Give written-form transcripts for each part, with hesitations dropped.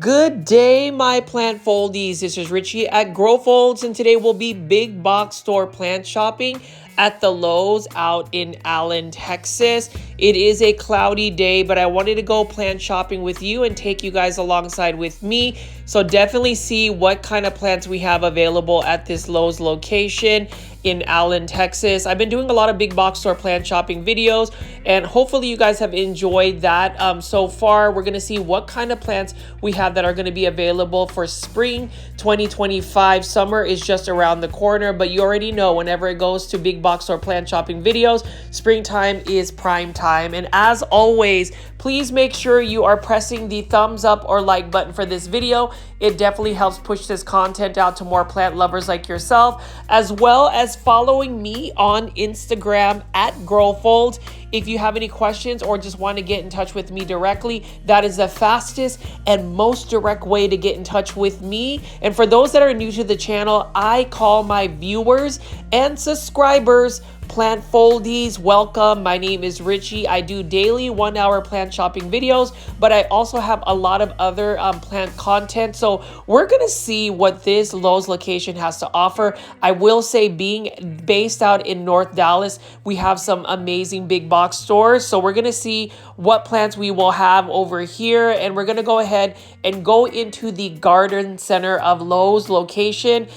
Good day, my plant foldies. This is Richie at Grow Folds, and today we'll be big box store plant shopping at the Lowe's out in Allen, Texas. It is a cloudy day, but I wanted to go plant shopping with you and take you guys alongside with me. So definitely see what kind of plants we have available at this Lowe's location in Allen, Texas. I've been doing a lot of big box store plant shopping videos, and hopefully you guys have enjoyed that so far. We're gonna see what kind of plants we have that are gonna be available for spring 2025. Summer is just around the corner, but you already know whenever it goes to big box store plant shopping videos, springtime is prime time. And as always, please make sure you are pressing the thumbs up or like button for this video. It definitely helps push this content out to more plant lovers like yourself, as well as following me on Instagram at GrowFolds. If you have any questions or just want to get in touch with me directly, that is the fastest and most direct way to get in touch with me. And for those that are new to the channel, I call my viewers and subscribers plant foldies. Welcome. My name is Richie. I do daily 1 hour plant shopping videos, but I also have a lot of other plant content. So we're going to see what this Lowe's location has to offer. I will say, being based out in North Dallas, we have some amazing big box stores. So we're going to see what plants we will have over here. And we're going to go ahead and go into the garden center of Lowe's location.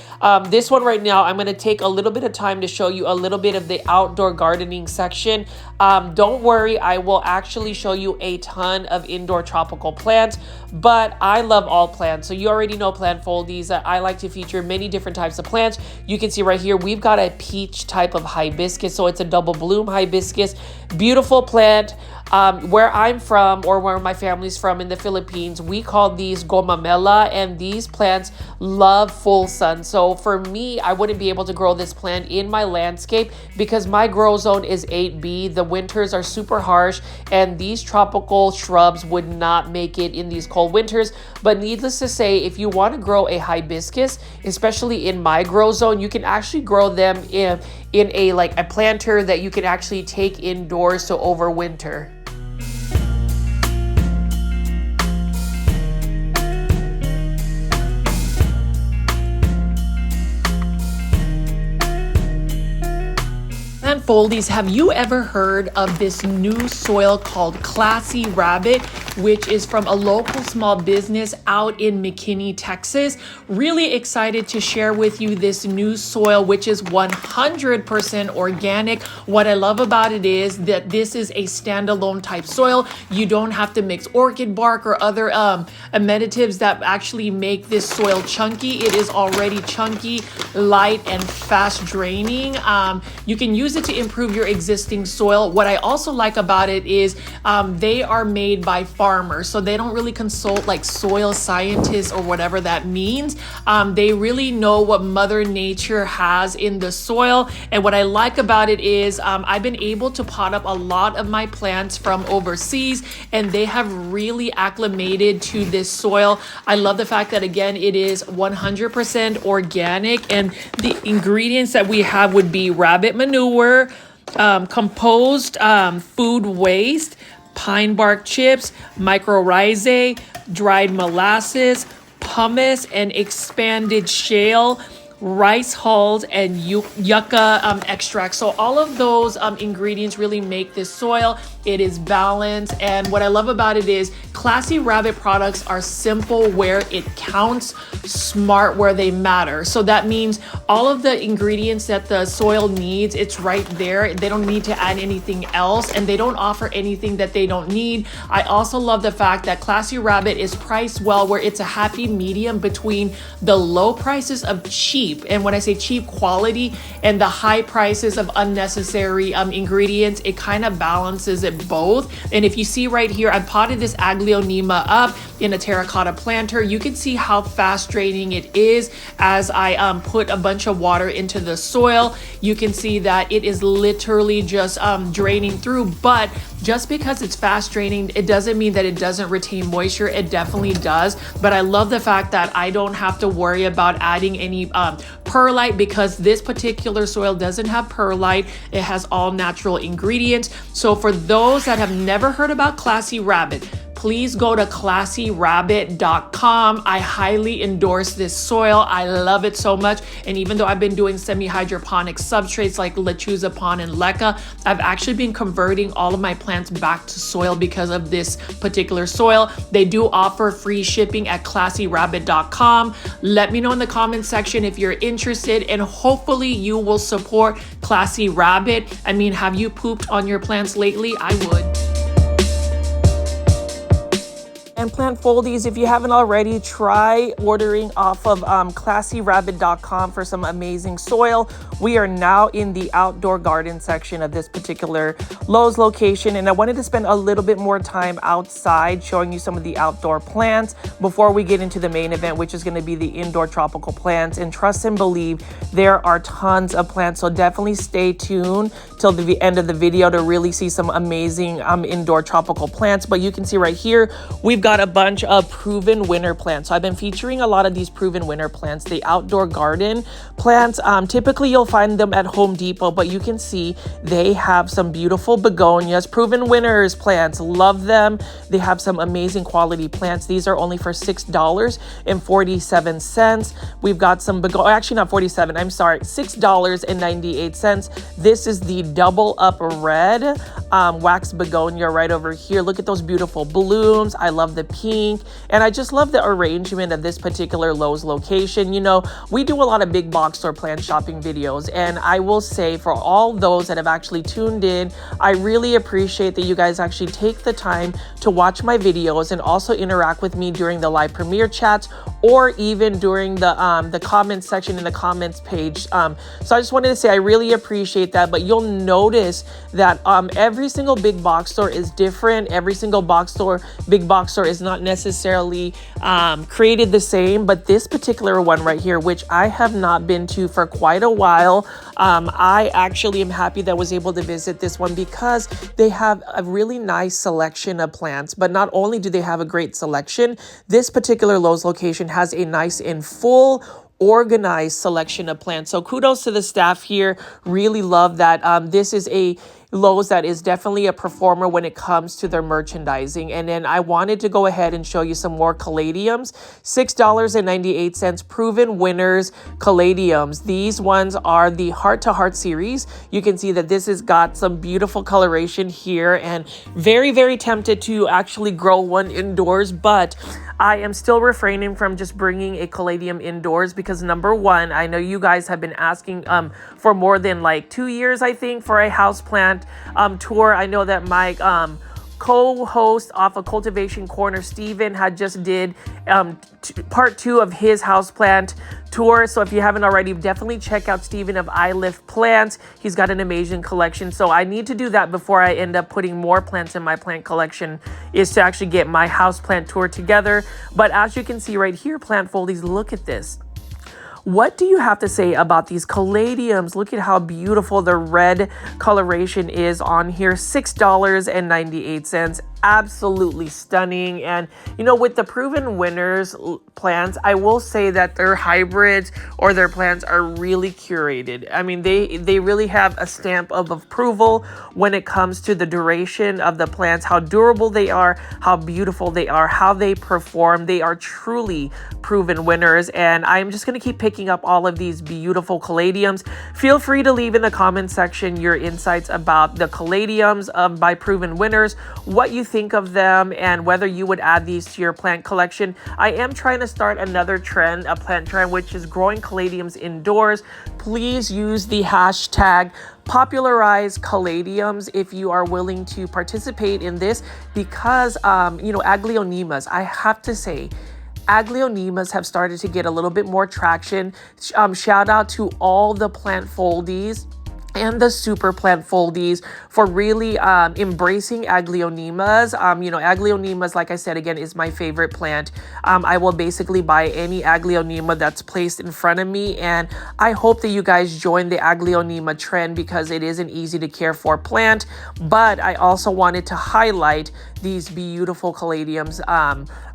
This one right now, I'm going to take a little bit of time to show you a little bit of the outdoor gardening section. Don't worry, I will actually show you a ton of indoor tropical plants, but I love all plants. So you already know, plant foldies, that I like to feature many different types of plants. You can see right here, we've got a peach type of hibiscus. So it's a double bloom hibiscus, beautiful plant. Where I'm from, or where my family's from in the Philippines, we call these gomamela, and these plants love full sun. So for me, I wouldn't be able to grow this plant in my landscape because my grow zone is 8B. The winters are super harsh, and these tropical shrubs would not make it in these cold winters. But needless to say, if you want to grow a hibiscus, especially in my grow zone, you can actually grow them in a planter that you can actually take indoors to overwinter. Foldies, have you ever heard of this new soil called Classy Rabbit, which is from a local small business out in McKinney, Texas? Really excited to share with you this new soil, which is 100% organic. What I love about it is that this is a standalone type soil. You don't have to mix orchid bark or other amenities that actually make this soil chunky. It is already chunky, light, and fast draining. You can use it to improve your existing soil. What I also like about it is they are made by farmers, so they don't really consult like soil scientists or whatever that means. They really know what Mother Nature has in the soil. And what I like about it is I've been able to pot up a lot of my plants from overseas, and they have really acclimated to this soil. I love the fact that, again, it is 100% organic, and the ingredients that we have would be rabbit manure, composed food waste, pine bark chips, mycorrhizae, dried molasses, pumice, and expanded shale, rice hulls, and yucca extract. So all of those ingredients really make this soil. It is balanced, and what I love about it is Classy Rabbit products are simple where it counts, smart where they matter. So that means all of the ingredients that the soil needs, it's right there. They don't need to add anything else, and they don't offer anything that they don't need. I also love the fact that Classy Rabbit is priced well, where it's a happy medium between the low prices of cheap, and when I say cheap, quality, and the high prices of unnecessary ingredients. It kind of balances it both. And if you see right here, I potted this aglaonema up in a terracotta planter. You can see how fast draining it is as I put a bunch of water into the soil. You can see that it is literally just draining through, but just because it's fast draining, it doesn't mean that it doesn't retain moisture. It definitely does. But I love the fact that I don't have to worry about adding any perlite, because this particular soil doesn't have perlite. It has all natural ingredients. So for those that have never heard about Classy Rabbit, please go to classyrabbit.com. I highly endorse this soil. I love it so much. And even though I've been doing semi-hydroponic substrates like Lechuza Pond and Leca, I've actually been converting all of my plants back to soil because of this particular soil. They do offer free shipping at classyrabbit.com. Let me know in the comment section if you're interested, and hopefully you will support Classy Rabbit. I mean, have you pooped on your plants lately? I would. And plant foldies, if you haven't already, try ordering off of classyrabbit.com for some amazing soil. We are now in the outdoor garden section of this particular Lowe's location, and I wanted to spend a little bit more time outside showing you some of the outdoor plants before we get into the main event, which is going to be the indoor tropical plants. And trust and believe, there are tons of plants, so definitely stay tuned till the end of the video to really see some amazing indoor tropical plants. But you can see right here, we've got a bunch of proven winter plants. So I've been featuring a lot of these proven winter plants, the outdoor garden plants. Typically you'll find them at Home Depot, but you can see they have some beautiful begonias, proven winners plants. Love them. They have some amazing quality plants. These are only for $6.47. We've got some actually not 47, I'm sorry, $6.98. This is the double up red wax begonia right over here. Look at those beautiful blooms. I love the pink, and I just love the arrangement of this particular Lowe's location. You know, we do a lot of big box store plant shopping videos, and I will say for all those that have actually tuned in, I really appreciate that you guys actually take the time to watch my videos and also interact with me during the live premiere chats or even during the comments section in the comments page. So I just wanted to say I really appreciate that. But you'll notice that every single big box store is different. Every single big box store is not necessarily created the same. But this particular one right here, which I have not been to for quite a while, I actually am happy that I was able to visit this one because they have a really nice selection of plants. But not only do they have a great selection, this particular Lowe's location has a nice and full organized selection of plants. So kudos to the staff here. Really love that. This is a Lowe's that is definitely a performer when it comes to their merchandising. And then I wanted to go ahead and show you some more caladiums. $6.98, proven winners caladiums. These ones are the Heart to Heart series. You can see that this has got some beautiful coloration here, and very, very tempted to actually grow one indoors, but I am still refraining from just bringing a caladium indoors because number one, I know you guys have been asking for more than like 2 years, I think, for a houseplant tour. I know that my co-host off of Cultivation Corner, Steven, had just did part 2 of his houseplant tour. So if you haven't already, definitely check out Steven of I Lift Plants. He's got an amazing collection. So I need to do that before I end up putting more plants in my plant collection, is to actually get my houseplant tour together. But as you can see right here, plant foldies, look at this. What do you have to say about these caladiums? Look at how beautiful the red coloration is on here. $6.98. Absolutely stunning. And you know, with the proven winners plants, I will say that their hybrids or their plants are really curated. I mean, they really have a stamp of approval when it comes to the duration of the plants, how durable they are, how beautiful they are, how they perform. They are truly proven winners. And I'm just going to keep picking up all of these beautiful caladiums. Feel free to leave in the comment section your insights about the caladiums by proven winners, what you think of them, and whether you would add these to your plant collection. I am trying to start another trend, a plant trend, which is growing caladiums indoors. Please use the hashtag popularize caladiums if you are willing to participate in this, because you know, aglionemas, I have to say, aglionemas have started to get a little bit more traction. Shout out to all the plant foldies and the super plant foldies for really embracing aglionemas. You know, aglionemas, like I said, again, is my favorite plant. I will basically buy any aglionema that's placed in front of me, and I hope that you guys join the aglionema trend because it is an easy to care for plant. But I also wanted to highlight these beautiful caladiums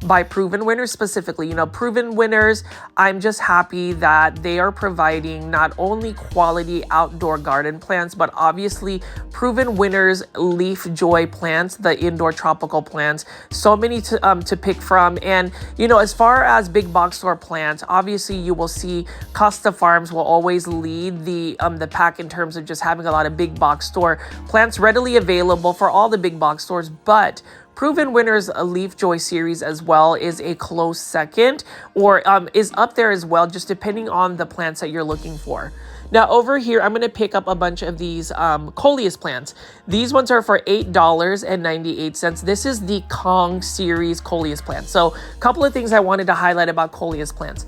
by proven winners specifically. You know, proven winners, I'm just happy that they are providing not only quality outdoor garden garden plants, but obviously proven winners, leaf joy plants, the indoor tropical plants. So many to pick from. And, you know, as far as big box store plants, obviously you will see Costa Farms will always lead the pack in terms of just having a lot of big box store plants readily available for all the big box stores. But Proven Winners Leaf Joy series as well is a close second, or is up there as well, just depending on the plants that you're looking for. Now over here, I'm going to pick up a bunch of these Coleus plants. These ones are for $8.98. This is the Kong series Coleus plants. So a couple of things I wanted to highlight about Coleus plants.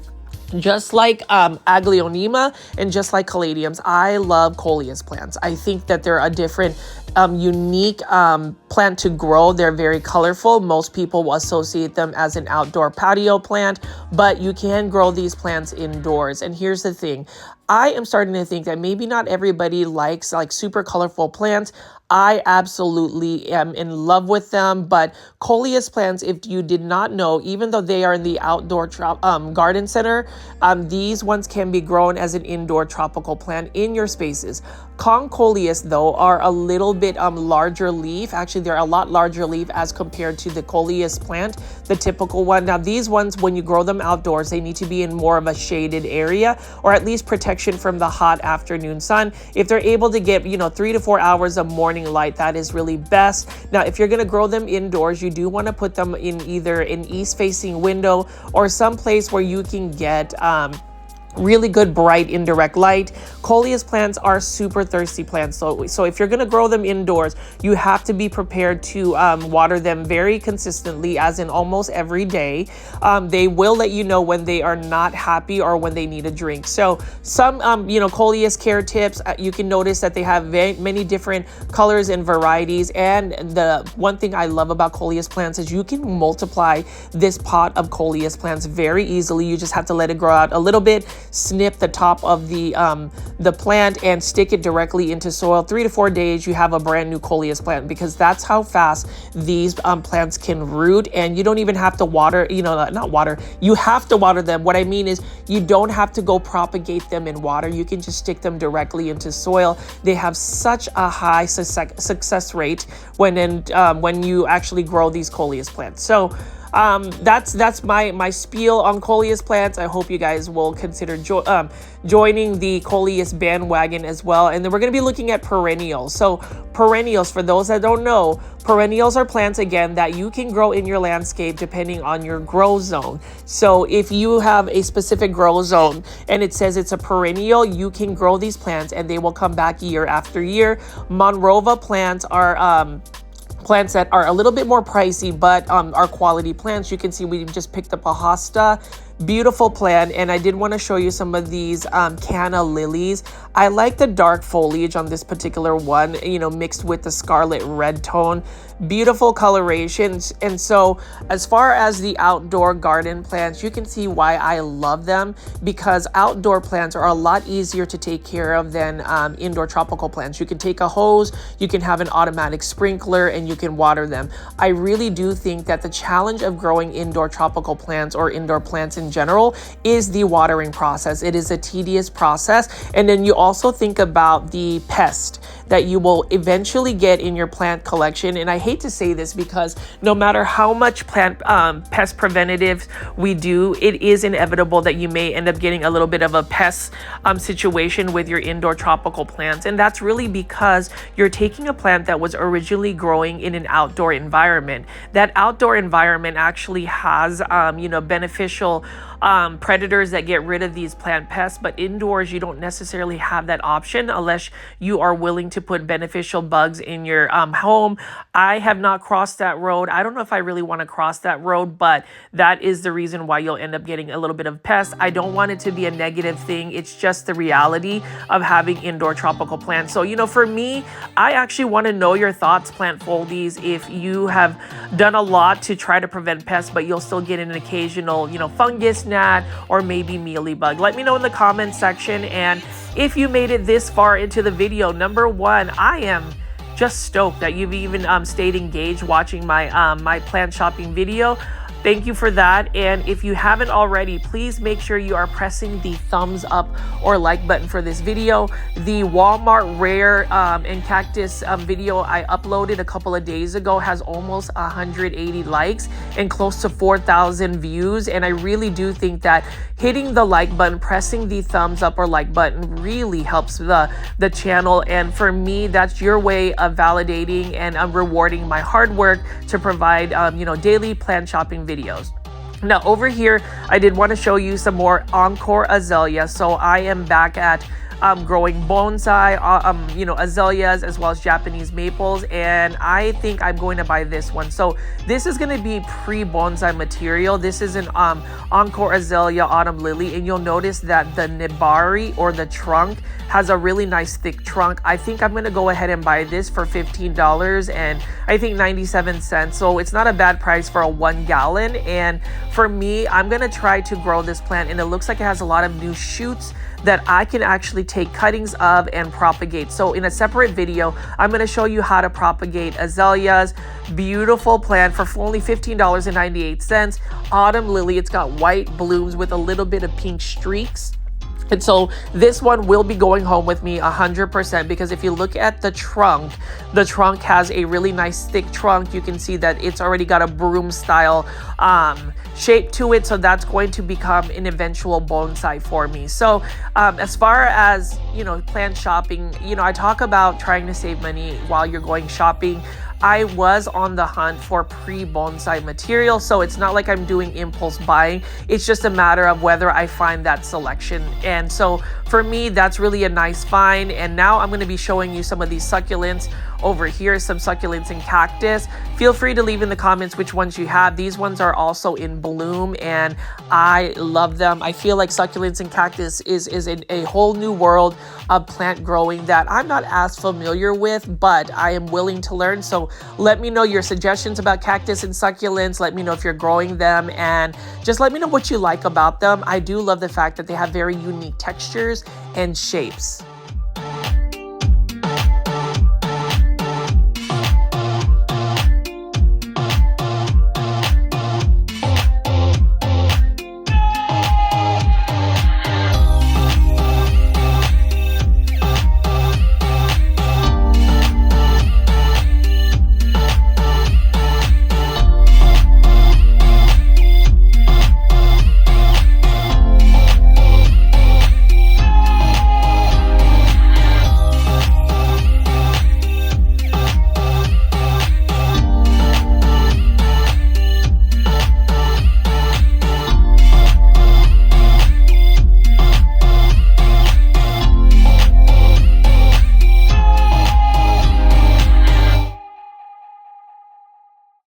Just like Aglaonema and just like Caladiums, I love Coleus plants. I think that they're a different, unique plant to grow. They're very colorful. Most people will associate them as an outdoor patio plant, but you can grow these plants indoors. And here's the thing. I am starting to think that maybe not everybody likes like super colorful plants. I absolutely am in love with them, but Coleus plants, if you did not know, even though they are in the outdoor garden center, these ones can be grown as an indoor tropical plant in your spaces. Kong Coleus, though, are a little bit larger leaf. Actually, they're a lot larger leaf as compared to the Coleus plant, the typical one. Now, these ones, when you grow them outdoors, they need to be in more of a shaded area, or at least protection from the hot afternoon sun. If they're able to get, 3 to 4 hours of morning light, that is really best. Now, if you're going to grow them indoors, you do want to put them in either an east-facing window or some place where you can get really good bright indirect light. Coleus plants are super thirsty plants, so if you're going to grow them indoors, you have to be prepared to water them very consistently, as in almost every day. They will let you know when they are not happy or when they need a drink. So some Coleus care tips, you can notice that they have many different colors and varieties. And the one thing I love about Coleus plants is you can multiply this pot of Coleus plants very easily. You just have to let it grow out a little bit, snip the top of the plant and stick it directly into soil. 3 to 4 days, you have a brand new Coleus plant, because that's how fast these plants can root. And you don't even have to water, not water, you have to water them. What I mean is you don't have to go propagate them in water. You can just stick them directly into soil. They have such a high success rate when you actually grow these Coleus plants. So that's my spiel on Coleus plants. I hope you guys will consider joining the Coleus bandwagon as well. And then we're going to be looking at perennials. So perennials, for those that don't know, perennials are plants, again, that you can grow in your landscape depending on your grow zone. So if you have a specific grow zone and it says it's a perennial, you can grow these plants and they will come back year after year. Monrova plants are plants that are a little bit more pricey, but are quality plants. You can see we just picked up a Hosta. Beautiful plant. And I did want to show you some of these canna lilies. I like the dark foliage on this particular one, mixed with the scarlet red tone. Beautiful colorations. And so as far as the outdoor garden plants, you can see why I love them, because outdoor plants are a lot easier to take care of than indoor tropical plants. You can take a hose, you can have an automatic sprinkler, and you can water them. I really do think that the challenge of growing indoor tropical plants or indoor plants in general is the watering process. It is a tedious process. And then you also think about the pest that you will eventually get in your plant collection. And I hate to say this, because no matter how much plant pest preventatives we do, it is inevitable that you may end up getting a little bit of a pest situation with your indoor tropical plants. And that's really because you're taking a plant that was originally growing in an outdoor environment. That outdoor environment actually has beneficial predators that get rid of these plant pests, but indoors you don't necessarily have that option unless you are willing to put beneficial bugs in your home. I have not crossed that road. I don't know if I really want to cross that road, but that is the reason why you'll end up getting a little bit of pests. I don't want it to be a negative thing. It's just the reality of having indoor tropical plants. So, for me, I actually want to know your thoughts, plant foldies, if you have done a lot to try to prevent pests, but you'll still get an occasional, fungus, gnat, or maybe mealybug. Let me know in the comment section. And if you made it this far into the video, number one, I am just stoked that you've even stayed engaged watching my my plant shopping video. thank you for that. And if you haven't already, please make sure you are pressing the thumbs up or like button for this video. The Walmart rare and cactus video I uploaded a couple of days ago has almost 180 likes and close to 4,000 views. And I really do think that hitting the like button, pressing the thumbs up or like button really helps the channel. And for me, that's your way of validating and rewarding my hard work to provide daily plant shopping videos. Now over here, I did want to show you some more Encore Azalea. So I am back at growing bonsai, azaleas, as well as Japanese maples, and I think I'm going to buy this one. So this is going to be pre-bonsai material. This is an Encore Azalea autumn lily, and you'll notice that the nibari, or the trunk, has a really nice thick trunk. I think I'm going to go ahead and buy this for $15 and I think 97 cents. So it's not a bad price for a 1 gallon. And for me, I'm going to try to grow this plant, and it looks like it has a lot of new shoots that I can actually take cuttings of and propagate. So in a separate video, I'm going to show you how to propagate azaleas. Beautiful plant for only $15.98. Autumn lily. It's got white blooms with a little bit of pink streaks. And so this one will be going home with me 100%, because if you look at the trunk has a really nice thick trunk. You can see that it's already got a broom style shape to it. So that's going to become an eventual bonsai for me. So as far as, plant shopping, I talk about trying to save money while you're going shopping. I was on the hunt for pre-bonsai material, so it's not like I'm doing impulse buying. It's just a matter of whether I find that selection. And so for me, that's really a nice find. And now I'm going to be showing you some of these succulents over here, some succulents and cactus. Feel free to leave in the comments which ones you have. These ones are also in bloom, and I love them. I feel like succulents and cactus is a whole new world of plant growing that I'm not as familiar with, but I am willing to learn. So let me know your suggestions about cactus and succulents. Let me know if you're growing them, and just let me know what you like about them. I do love the fact that they have very unique textures and shapes.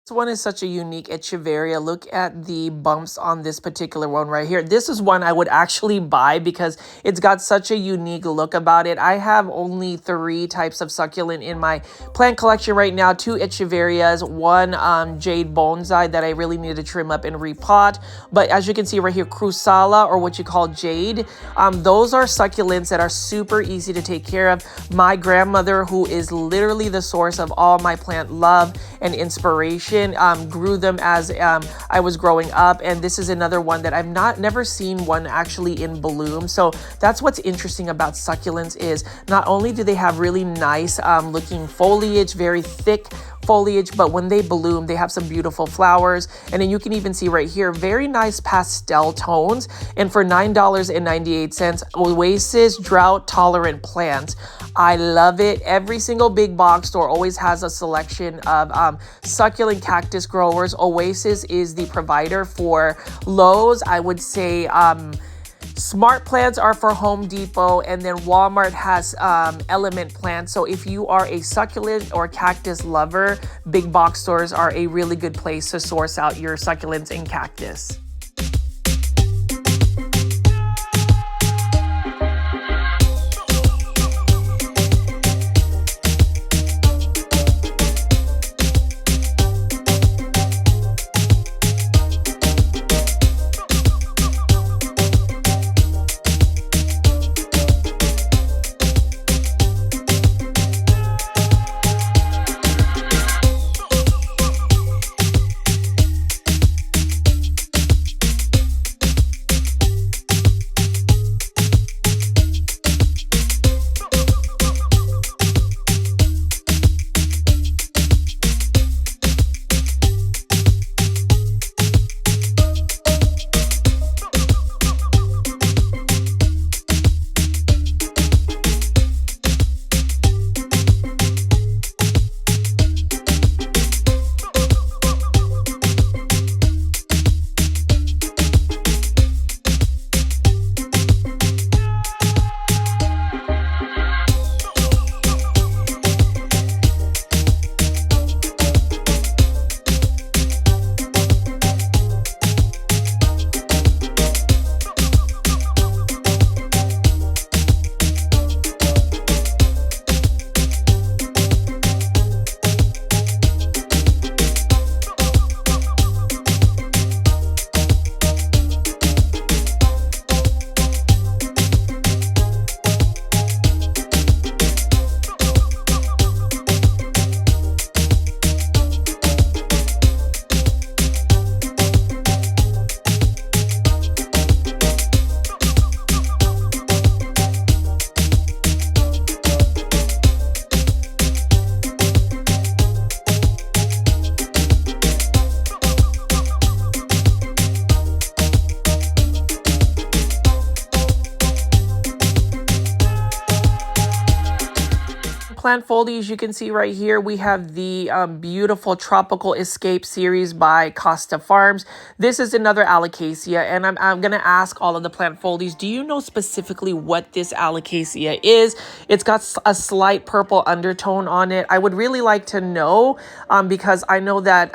This one is such a unique Echeveria. Look at the bumps on this particular one right here. This is one I would actually buy because it's got such a unique look about it. I have only 3 types of succulent in my plant collection right now. 2 Echeverias, 1 jade bonsai that I really need to trim up and repot. But as you can see right here, Crusala, or what you call jade, those are succulents that are super easy to take care of. My grandmother, who is literally the source of all my plant love and inspiration, grew them as I was growing up, and this is another one that I've never seen one actually in bloom. So that's what's interesting about succulents, is not only do they have really nice looking foliage, very thick foliage, but when they bloom, they have some beautiful flowers. And then you can even see right here, very nice pastel tones. And for $9.98, Oasis drought tolerant plants. I love it. Every single big box store always has a selection of succulent cactus growers. Oasis is the provider for Lowe's. I would say Smart Plants are for Home Depot, and then Walmart has Element Plants. So if you are a succulent or cactus lover, big box stores are a really good place to source out your succulents and cactus. plant foldies, you can see right here, we have the beautiful Tropical Escape series by Costa Farms. This is another Alocasia, and I'm going to ask all of the plant foldies, do you know specifically what this Alocasia is? It's got a slight purple undertone on it. I would really like to know because I know that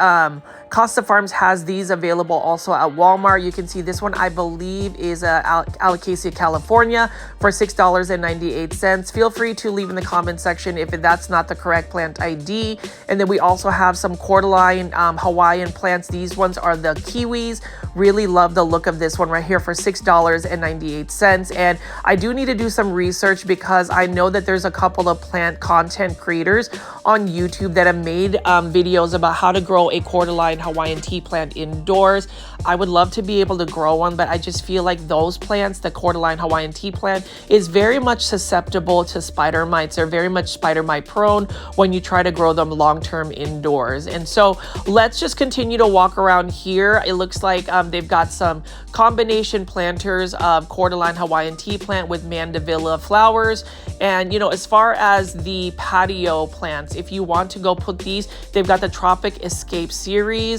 Costa Farms has these available also at Walmart. You can see this one, I believe, is Alocasia California for $6.98. Feel free to leave in the comment section if that's not the correct plant ID. And then we also have some cordyline Hawaiian plants. These ones are the kiwis. Really love the look of this one right here for $6.98. And I do need to do some research because I know that there's a couple of plant content creators on YouTube that have made videos about how to grow a cordyline Hawaiian tea plant indoors. I would love to be able to grow one, but I just feel like those plants, the cordyline Hawaiian tea plant, is very much susceptible to spider mites. They're very much spider mite prone when you try to grow them long-term indoors. And so let's just continue to walk around here. It looks like they've got some combination planters of cordyline Hawaiian tea plant with mandevilla flowers. And, you know, as far as the patio plants, if you want to go put these, they've got the Tropic Escape series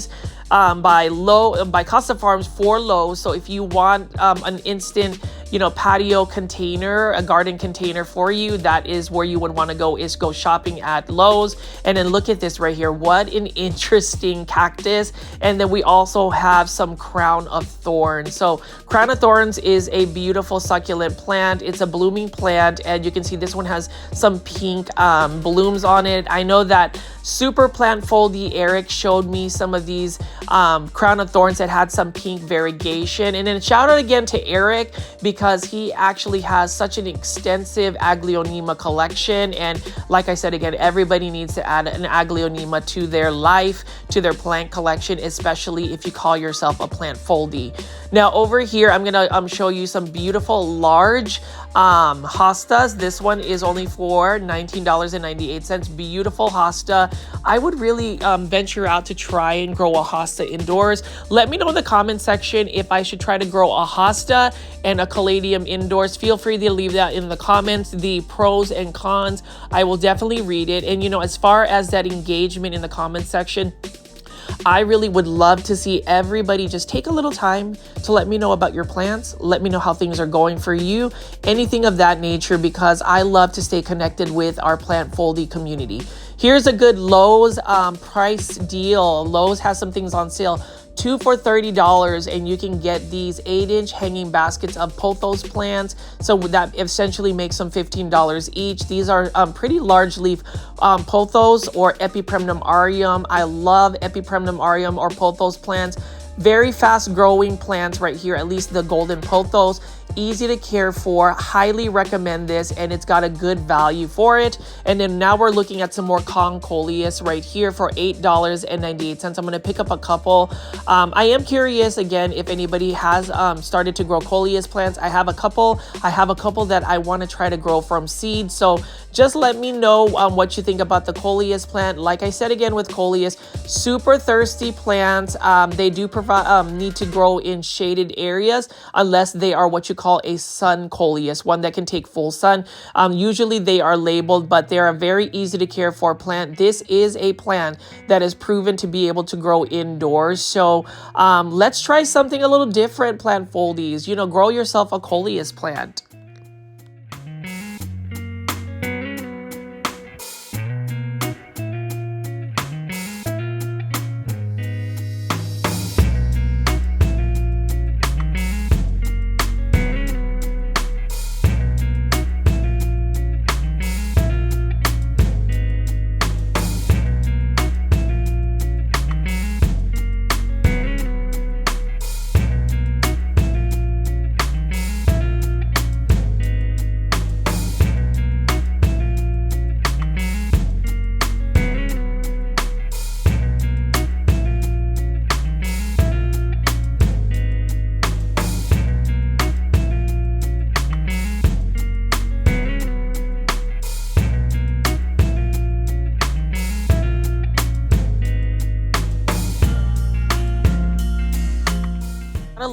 by Lowe, by Costa Farms for Lowe. So if you want an instant, you know, patio container, a garden container for you, that is where you would want to go, is go shopping at Lowe's. And then look at this right here. What an interesting cactus. And then we also have some crown of thorns. So crown of thorns is a beautiful succulent plant. It's a blooming plant, and you can see this one has some pink blooms on it. I know that Super Plant Foldy Eric showed me some of these crown of thorns that had some pink variegation. And then shout out again to Eric because he actually has such an extensive Aglaonema collection. And like I said, again, everybody needs to add an Aglaonema to their life, to their plant collection, especially if you call yourself a plant foldy. Now over here, I'm gonna show you some beautiful large hostas. This one is only for $19.98. Beautiful hosta. I would really venture out to try and grow a hosta indoors. Let me know in the comment section if I should try to grow a hosta and a caladium indoors. Feel free to leave that in the comments, the pros and cons. I will definitely read it. And you know, as far as that engagement in the comment section, I really would love to see everybody just take a little time to let me know about your plants. Let me know how things are going for you, anything of that nature, because I love to stay connected with our plant foldy community. Here's a good Lowe's price deal. Lowe's has some things on sale. 2 for $30, and you can get these 8-inch hanging baskets of Pothos plants. So that essentially makes them $15 each. These are pretty large leaf Pothos or Epipremnum aureum. I love Epipremnum aureum or Pothos plants. Very fast growing plants right here, at least the golden Pothos. Easy to care for, highly recommend this, and it's got a good value for it. And then now we're looking at some more Coleus right here for $8.98. I'm going to pick up a couple. I am curious again if anybody has started to grow Coleus plants. I have a couple that I want to try to grow from seed. So just let me know what you think about the Coleus plant. Like I said again with Coleus, super thirsty plants. They do provide need to grow in shaded areas unless they are what you call a sun Coleus, one that can take full sun. Usually they are labeled, but they are a very easy to care for plant. This is a plant that is proven to be able to grow indoors. So let's try something a little different, plant foldies. You know, grow yourself a Coleus plant.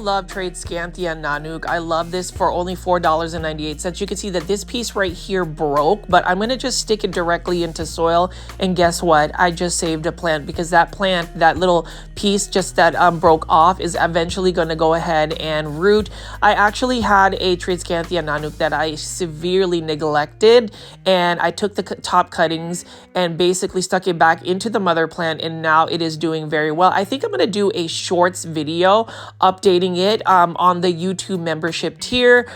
love Tradescanthia Nanook. I love this for only $4.98. You can see that this piece right here broke, but I'm gonna just stick it directly into soil, and guess what? I just saved a plant, because that plant, that little piece just that broke off, is eventually gonna go ahead and root. I actually had a Tradescanthia Nanook that I severely neglected, and I took the top cuttings and basically stuck it back into the mother plant, and now it is doing very well. I think I'm gonna do a shorts video updating it on the YouTube membership tier,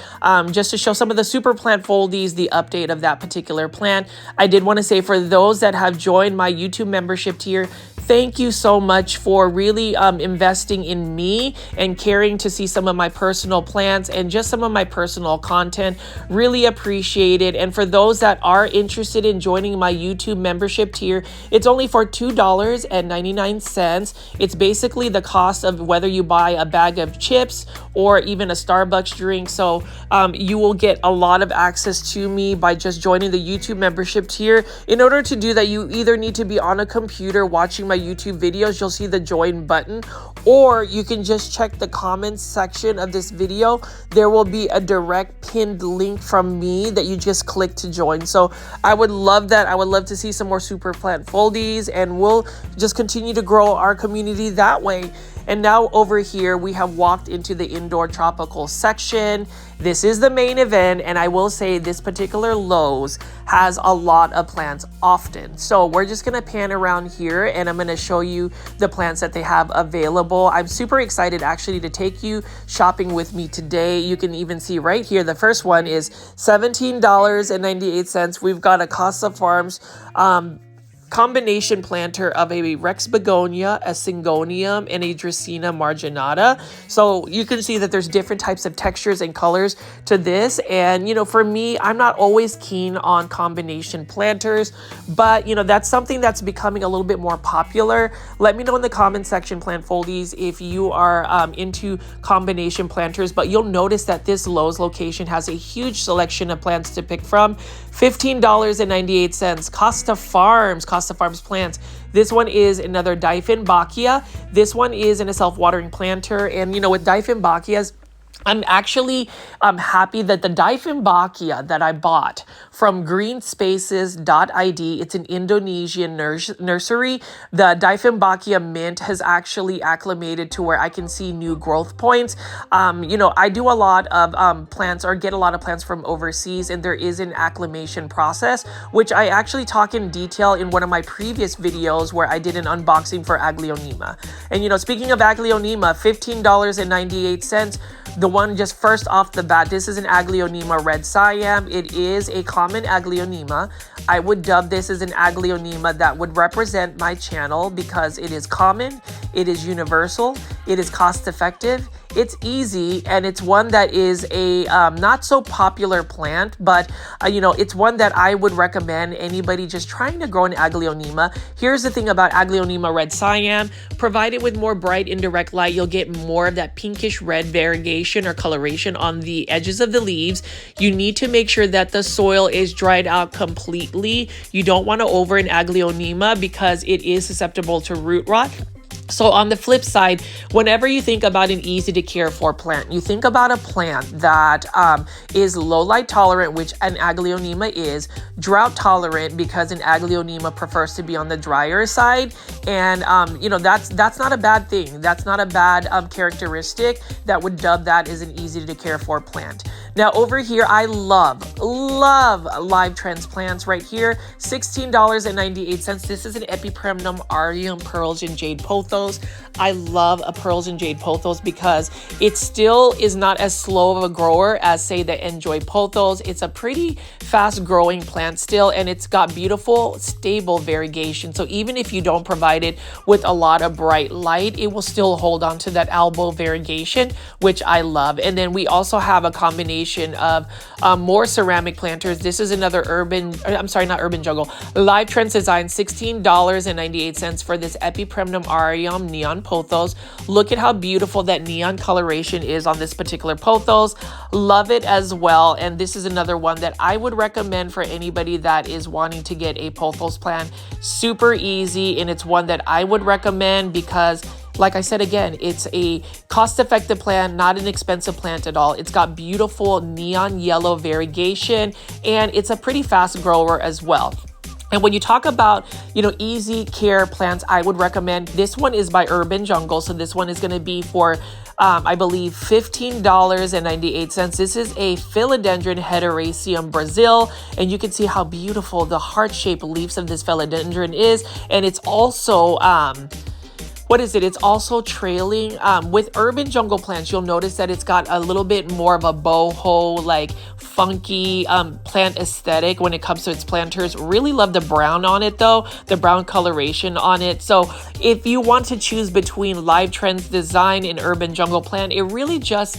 just to show some of the super plant foldies, the update of that particular plant. I did want to say, for those that have joined my YouTube membership tier, thank you so much for really investing in me and caring to see some of my personal plants and just some of my personal content. Really appreciate it. And for those that are interested in joining my YouTube membership tier, it's only for $2.99. It's basically the cost of whether you buy a bag of chips or even a Starbucks drink. So you will get a lot of access to me by just joining the YouTube membership tier. In order to do that, you either need to be on a computer watching my YouTube videos. You'll see the join button, or you can just check the comments section of this video. There will be a direct pinned link from me that you just click to join. So I would love that. I would love to see some more super plant foldies, and we'll just continue to grow our community that way. And now over here, we have walked into the indoor tropical section. This is the main event, and I will say this particular Lowe's has a lot of plants often. So we're just gonna pan around here, and I'm gonna show you the plants that they have available. I'm super excited actually to take you shopping with me today. You can even see right here, the first one is $17.98. We've got a Costa Farms combination planter of a Rex begonia, a singonium, and a Dracaena marginata. So you can see that there's different types of textures and colors to this. And, you know, for me, I'm not always keen on combination planters, but, you know, that's something that's becoming a little bit more popular. Let me know in the comment section, plant foldies, if you are into combination planters. But you'll notice that this Lowe's location has a huge selection of plants to pick from. $15.98. Costa Farms plants. This one is another Dieffenbachia. This one is in a self-watering planter. And, you know, with Dieffenbachias, I'm actually happy that the Dieffenbachia that I bought from greenspaces.id, it's an Indonesian nursery. The Dieffenbachia mint has actually acclimated to where I can see new growth points. You know, I do a lot of plants, or get a lot of plants from overseas, and there is an acclimation process, which I actually talk in detail in one of my previous videos where I did an unboxing for Aglaonema. And, you know, speaking of Aglaonema, $15.98. The one just first off the bat, this is an Aglaonema red Siam. It is a common Aglaonema. I would dub this as an Aglaonema that would represent my channel because it is common, it is universal, it is cost effective, it's easy, and it's one that is a not so popular plant, but you know, it's one that I would recommend anybody just trying to grow an Aglaonema. Here's the thing about Aglaonema red Siam: provided with more bright indirect light, you'll get more of that pinkish red variegation or coloration on the edges of the leaves. You need to make sure that the soil is dried out completely. You don't want to over an Aglaonema because it is susceptible to root rot. So on the flip side, whenever you think about an easy to care for plant, you think about a plant that is low light tolerant, which an Aglaonema is, drought tolerant because an Aglaonema prefers to be on the drier side. And, you know, that's not a bad thing. That's not a bad characteristic that would dub that as an easy to care for plant. Now over here, I love live transplants right here. $16.98. This is an Epipremnum Aureum Pearls and Jade Pothos. I love a Pearls and Jade Pothos because it still is not as slow of a grower as, say, the Enjoy Pothos. It's a pretty fast growing plant still, and it's got beautiful, stable variegation. So even if you don't provide it with a lot of bright light, it will still hold on to that elbow variegation, which I love. And then we also have a combination of more ceramic planters. This is another not urban jungle, Live Trends Design, $16.98 for this Epipremnum Aureum Neon Pothos. Look at how beautiful that neon coloration is on this particular Pothos. Love it as well. And this is another one that I would recommend for anybody that is wanting to get a Pothos plant. Super easy, and it's one that I would recommend because like I said again, it's a cost-effective plant, not an expensive plant at all. It's got beautiful neon yellow variegation, and it's a pretty fast grower as well. And when you talk about, easy care plants, I would recommend, this one is by Urban Jungle. So this one is going to be for, I believe, $15.98. This is a Philodendron Hederaceum Brazil. And you can see how beautiful the heart-shaped leaves of this Philodendron is. And it's also, it's also trailing. With Urban Jungle plants, you'll notice that it's got a little bit more of a boho, like funky plant aesthetic when it comes to its planters. Really love the brown on it though, the brown coloration on it. So if you want to choose between Live Trends Design and Urban Jungle plant, it really just,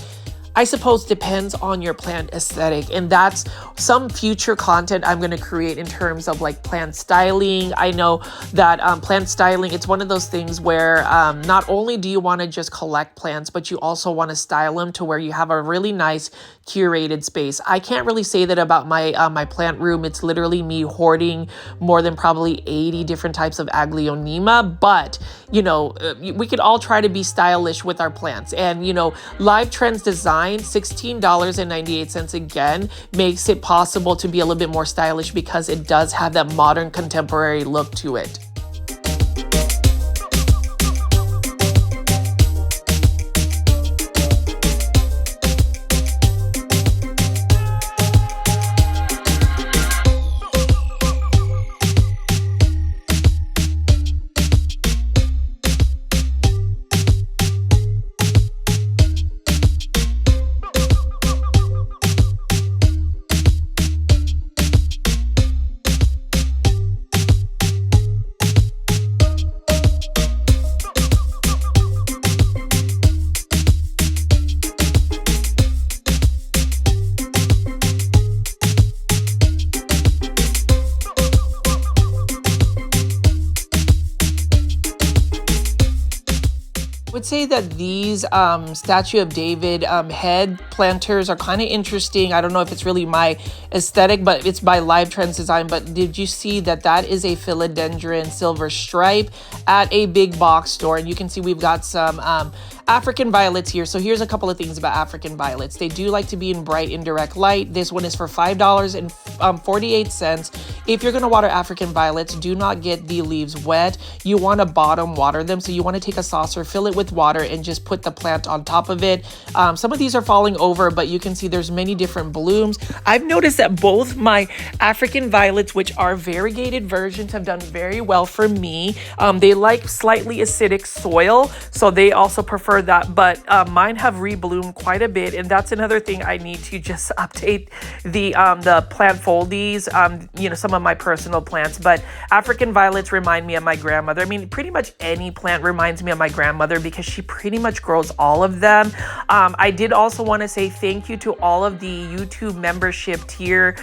I suppose, depends on your plant aesthetic. And that's some future content I'm going to create in terms of like plant styling. I know that plant styling, it's one of those things where not only do you want to just collect plants, but you also want to style them to where you have a really nice curated space. I can't really say that about my my plant room. It's literally me hoarding more than probably 80 different types of Aglaonema, but we could all try to be stylish with our plants. And Live Trends Design, $16.98 again, makes it possible to be a little bit more stylish because it does have that modern contemporary look to it. Would say that these Statue of David head planters are kind of interesting. I don't know if it's really my aesthetic, but it's by Live Trends Design. But did you see that is a Philodendron silver stripe at a big box store? And you can see we've got some African violets here. So here's a couple of things about African violets. They do like to be in bright indirect light. This one is for $5.48. If you're going to water African violets, do not get the leaves wet. You want to bottom water them. So you want to take a saucer, fill it with water, and just put the plant on top of it. Some of these are falling over, but you can see there's many different blooms. I've noticed that both my African violets, which are variegated versions, have done very well for me. They like slightly acidic soil, so they also prefer that, but mine have rebloomed quite a bit, and that's another thing I need to just update the plant foldies, some of my personal plants. But African violets remind me of my grandmother. I mean, pretty much any plant reminds me of my grandmother because she pretty much grows all of them. I did also want to say thank you to all of the YouTube membership tier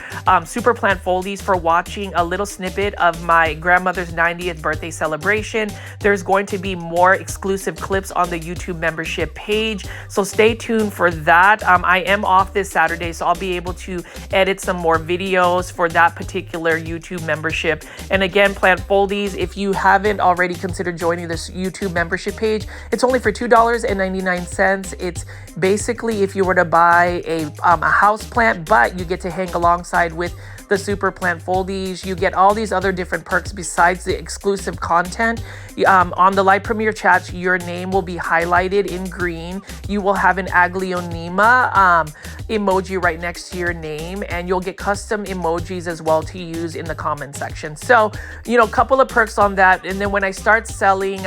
super plant foldies for watching a little snippet of my grandmother's 90th birthday celebration. There's going to be more exclusive clips on the YouTube membership page, so stay tuned for that. I am off this Saturday, so I'll be able to edit some more videos for that particular YouTube membership. And again, plant foldies, if you haven't already considered joining this YouTube membership page, it's only for $2.99. It's basically if you were to buy a house plant, but you get to hang alongside with the super plant foldies. You get all these other different perks besides the exclusive content. On the live premiere chats, your name will be highlighted in green. You will have an Aglaonema emoji right next to your name, and you'll get custom emojis as well to use in the comment section. So, a couple of perks on that. And then when I start selling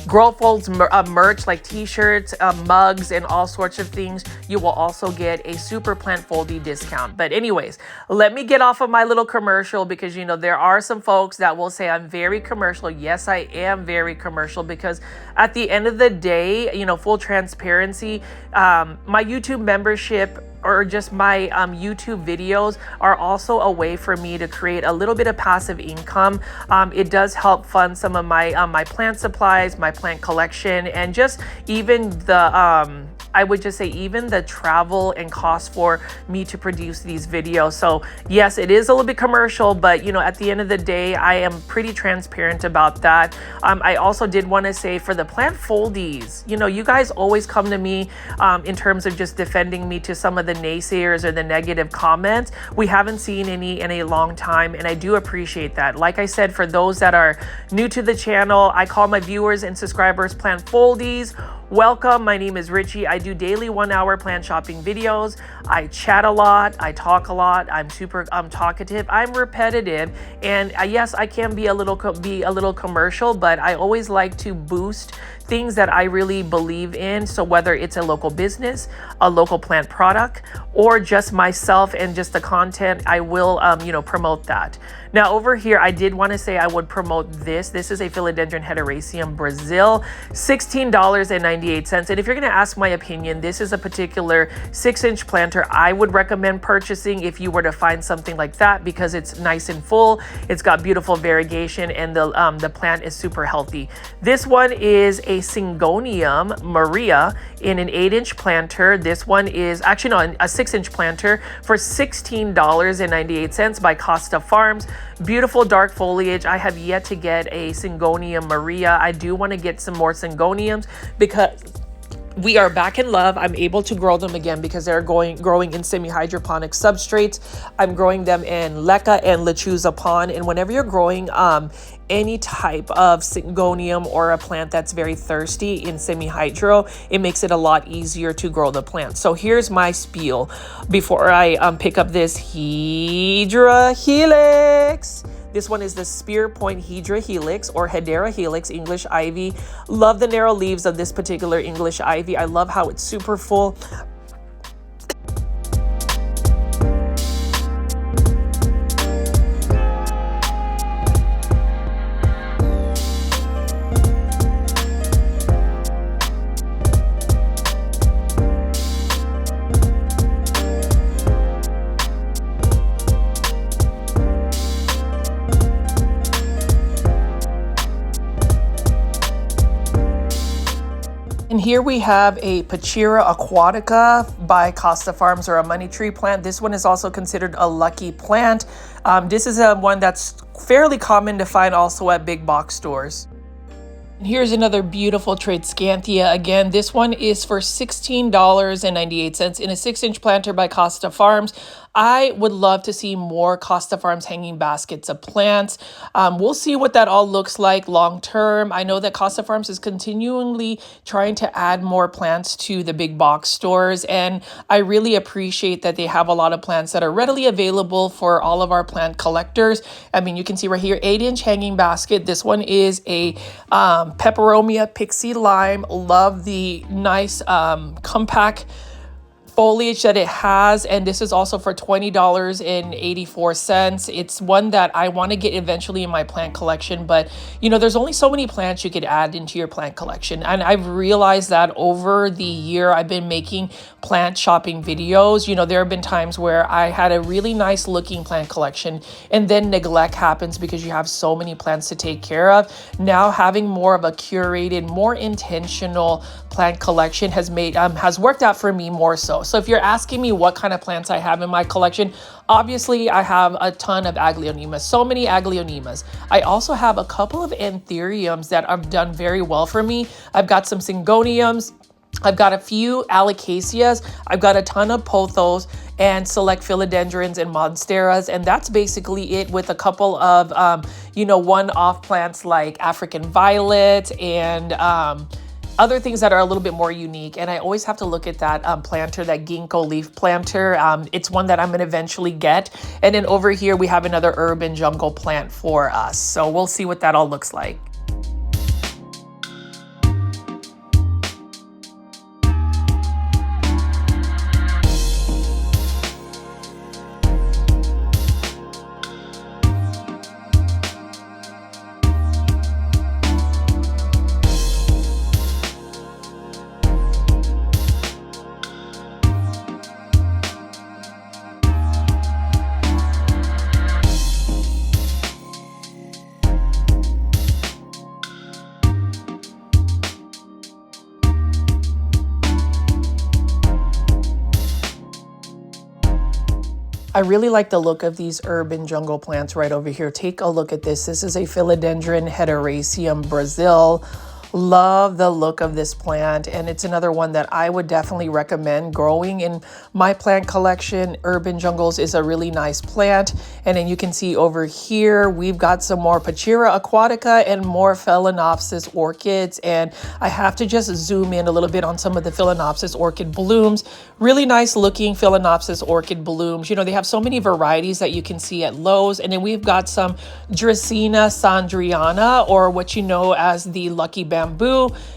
Grow Folds merch like t-shirts, mugs, and all sorts of things, you will also get a super plant foldy discount. But anyways, let me get off of my little commercial because there are some folks that will say I'm very commercial. Yes, I am very commercial because at the end of the day, full transparency, my YouTube membership or just my YouTube videos are also a way for me to create a little bit of passive income. It does help fund some of my my plant supplies, my plant collection, and just even the I would just say even the travel and cost for me to produce these videos. So yes, it is a little bit commercial, but you know, at the end of the day, I am pretty transparent about that. I also did want to say for the plant foldies, you know, you guys always come to me in terms of just defending me to some of the naysayers or the negative comments. We haven't seen any in a long time, and I do appreciate that. Like I said, for those that are new to the channel, I call my viewers and subscribers plant foldies. Welcome, my name is Richie. I do daily 1-hour plant shopping videos. I chat a lot, I talk a lot, I'm talkative, I'm repetitive, and yes, I can be a little commercial, but I always like to boost things that I really believe in. So whether it's a local business, a local plant product, or just myself and just the content, I will you know, promote that. Now over here, I did want to say I would promote this. This is a Philodendron hederaceum Brazil, $16.98. And if you're going to ask my opinion, this is a particular 6-inch planter I would recommend purchasing if you were to find something like that, because it's nice and full, it's got beautiful variegation, and the plant is super healthy. This one is a Singonium Maria in an 8-inch planter. This one is actually no, a 6-inch planter for $16.98 by Costa Farms. Beautiful dark foliage. I have yet to get a Singonium Maria. I do want to get some more Singoniums because we are back in love. I'm able to grow them again because they're growing in semi-hydroponic substrates. I'm growing them in leca and lechuza pond. And whenever you're growing any type of Singonium or a plant that's very thirsty in semi-hydro, it makes it a lot easier to grow the plant. So here's my spiel before I pick up this Hydra Helix. This one is the Spear Point Hydra Helix or Hedera Helix English Ivy. Love the narrow leaves of this particular English Ivy. I love how it's super full. And here we have a Pachira aquatica by Costa Farms, or a money tree plant. This one is also considered a lucky plant. This is one that's fairly common to find also at big box stores. And here's another beautiful Tradescantia. Again, this one is for $16.98 in a 6-inch planter by Costa Farms. I would love to see more Costa Farms hanging baskets of plants. We'll see what that all looks like long term. I know that Costa Farms is continually trying to add more plants to the big box stores, and I really appreciate that they have a lot of plants that are readily available for all of our plant collectors. I mean, you can see right here, 8-inch hanging basket. This one is a Peperomia Pixie Lime. Love the nice compact foliage that it has, and this is also for $20.84. It's one that I want to get eventually in my plant collection, but you know, there's only so many plants you could add into your plant collection, and I've realized that over the year I've been making plant shopping videos. You know, there have been times where I had a really nice looking plant collection and then neglect happens because you have so many plants to take care of. Now having more of a curated, more intentional plant collection has worked out for me more so. So if you're asking me what kind of plants I have in my collection, obviously I have a ton of Aglaonemas, so many Aglaonemas. I also have a couple of Anthuriums that have done very well for me. I've got some Singoniums, I've got a few Alocasias, I've got a ton of Pothos and select Philodendrons and Monsteras, and that's basically it, with a couple of you know, one-off plants like African Violet and other things that are a little bit more unique. And I always have to look at that planter, that ginkgo leaf planter. It's one that I'm going to eventually get. And then over here we have another urban jungle plant for us, so we'll see what that all looks like. I really like the look of these urban jungle plants right over here. Take a look at this. This is a Philodendron hederaceum Brazil. Love the look of this plant, and it's another one that I would definitely recommend growing in my plant collection. Urban jungles is a really nice plant. And then you can see over here we've got some more Pachira aquatica and more Phalaenopsis orchids, and I have to just zoom in a little bit on some of the Phalaenopsis orchid blooms. Really nice looking Phalaenopsis orchid blooms. You know, they have so many varieties that you can see at Lowe's. And then we've got some Dracaena sandriana, or what you know as the lucky bamboo.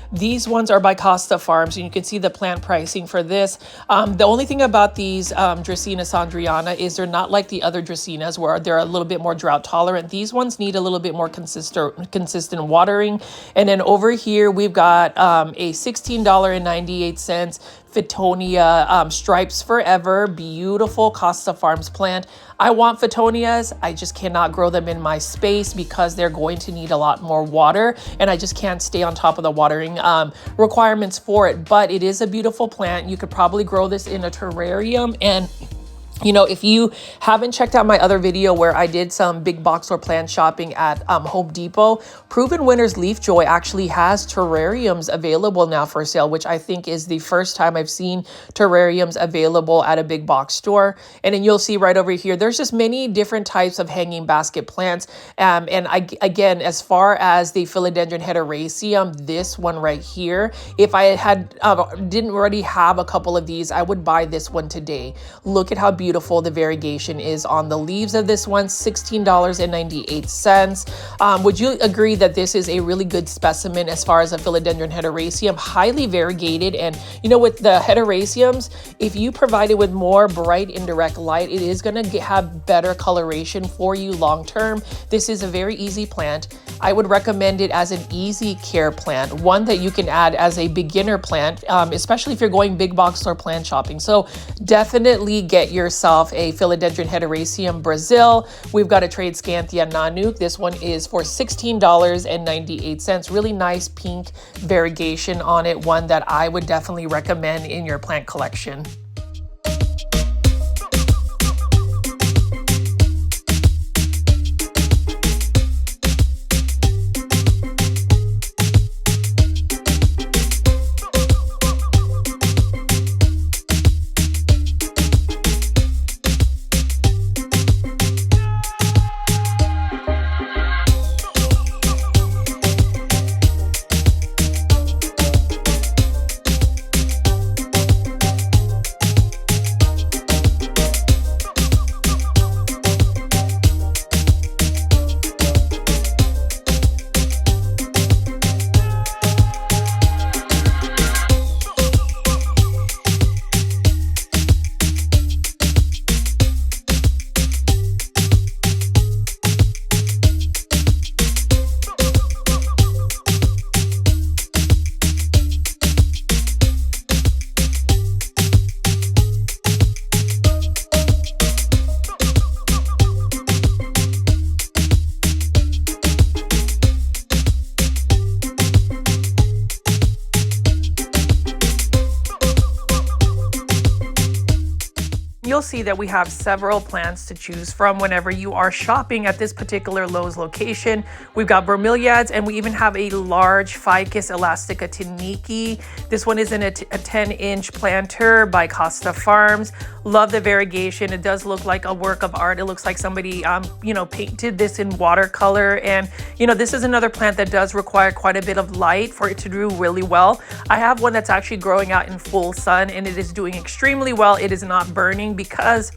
These ones are by Costa Farms, and you can see the plant pricing for this. The only thing about these Dracaena sandriana is they're not like the other Dracaenas where they're a little bit more drought tolerant. These ones need a little bit more consistent watering. And then over here we've got a $16.98 Fittonia Stripes Forever, beautiful Costa Farms plant. I want Fittonias. I just cannot grow them in my space because they're going to need a lot more water, and I just can't stay on top of the watering requirements for it. But it is a beautiful plant. You could probably grow this in a terrarium. And you know, if you haven't checked out my other video where I did some big box store plant shopping at Home Depot, Proven Winners Leaf Joy actually has terrariums available now for sale, which I think is the first time I've seen terrariums available at a big box store. And then you'll see right over here, there's just many different types of hanging basket plants. Again, as far as the Philodendron hederaceum, this one right here, if I didn't already have a couple of these, I would buy this one today. Look at how beautiful the variegation is on the leaves of this one. $16.98. Would you agree that this is a really good specimen as far as a Philodendron hederaceum? Highly variegated. And you know, with the hederaceums, if you provide it with more bright indirect light, it is going to have better coloration for you long term. This is a very easy plant. I would recommend it as an easy care plant, one that you can add as a beginner plant, especially if you're going big box store plant shopping. So definitely get yourself a Philodendron hederaceum Brazil. We've got a trade Scanthia Nanook. This one is for $16.98. Really nice pink variegation on it, one that I would definitely recommend in your plant collection. You'll see that we have several plants to choose from whenever you are shopping at this particular Lowe's location. We've got bromeliads, and we even have a large Ficus elastica tiniki. This one is in a 10-inch planter by Costa Farms. Love the variegation. It does look like a work of art. It looks like somebody, painted this in watercolor. And, this is another plant that does require quite a bit of light for it to do really well. I have one that's actually growing out in full sun, and it is doing extremely well. It is not burning because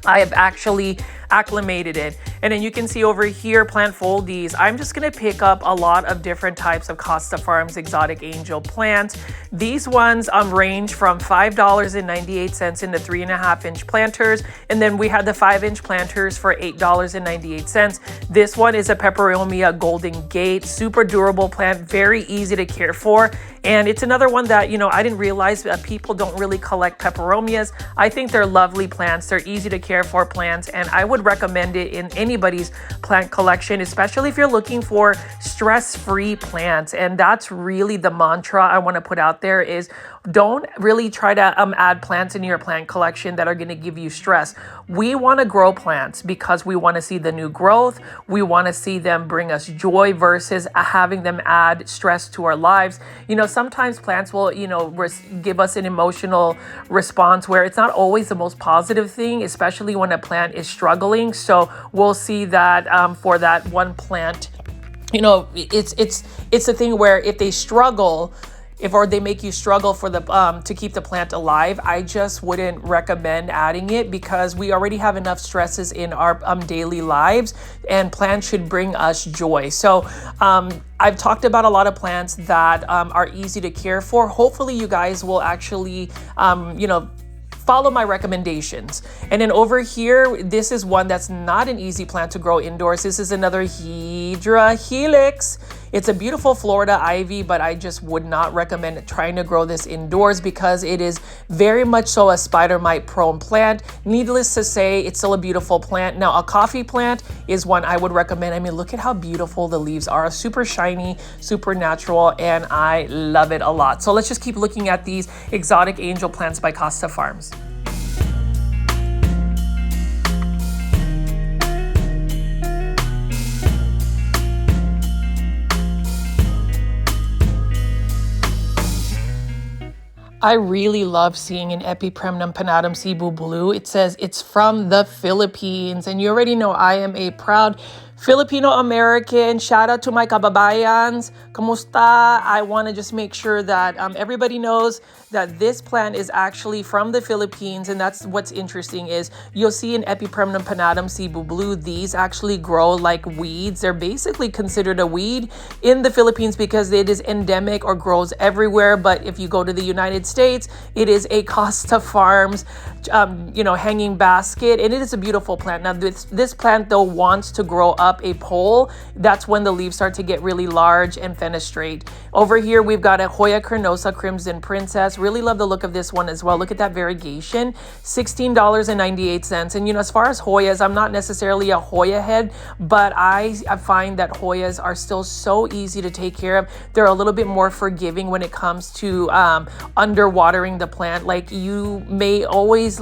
I have actually acclimated it. And then you can see over here, plant foldies. I'm just going to pick up a lot of different types of Costa Farms exotic angel plants. These ones range from $5.98 in the 3.5-inch planters. And then we had the 5-inch planters for $8.98. This one is a Peperomia Golden Gate, super durable plant, very easy to care for. And it's another one that, I didn't realize that people don't really collect peperomias. I think they're lovely plants. They're easy to care for plants, and I would recommend it in anybody's plant collection, especially if you're looking for stress-free plants. And that's really the mantra I want to put out there is don't really try to add plants into your plant collection that are going to give you stress. We want to grow plants because we want to see the new growth. We want to see them bring us joy versus having them add stress to our lives. Sometimes plants will, give us an emotional response where it's not always the most positive thing, especially when a plant is struggling. So we'll see that for that one plant, it's a thing where if they struggle, or they make you struggle for the to keep the plant alive, I just wouldn't recommend adding it because we already have enough stresses in our daily lives, and plants should bring us joy. So I've talked about a lot of plants that are easy to care for. Hopefully you guys will actually follow my recommendations. And then over here, this is one that's not an easy plant to grow indoors. This is another Hydra Helix. It's a beautiful Florida ivy, but I just would not recommend trying to grow this indoors because it is very much so a spider mite prone plant. Needless to say, it's still a beautiful plant. Now, a coffee plant is one I would recommend. I mean, look at how beautiful the leaves are. Super shiny, super natural, and I love it a lot. So let's just keep looking at these exotic angel plants by Costa Farms. I really love seeing an Epipremnum pinnatum Cebu blue. It says it's from the Philippines, and you already know I am a proud Filipino American. Shout out to my kababayans. Kamusta? I want to just make sure that everybody knows that this plant is actually from the Philippines, and that's what's interesting is you'll see an Epipremnum pinnatum Cebu blue. These actually grow like weeds. They're basically considered a weed in the Philippines because it is endemic or grows everywhere. But if you go to the United States, it is a Costa Farms, hanging basket, and it is a beautiful plant. Now, this plant though wants to grow up a pole. That's when the leaves start to get really large and fenestrate. Over here, we've got a Hoya carnosa Crimson Princess. Really love the look of this one as well. Look at that variegation, $16.98. And as far as Hoyas, I'm not necessarily a Hoya head, but I find that Hoyas are still so easy to take care of. They're a little bit more forgiving when it comes to underwatering the plant. Like, you may always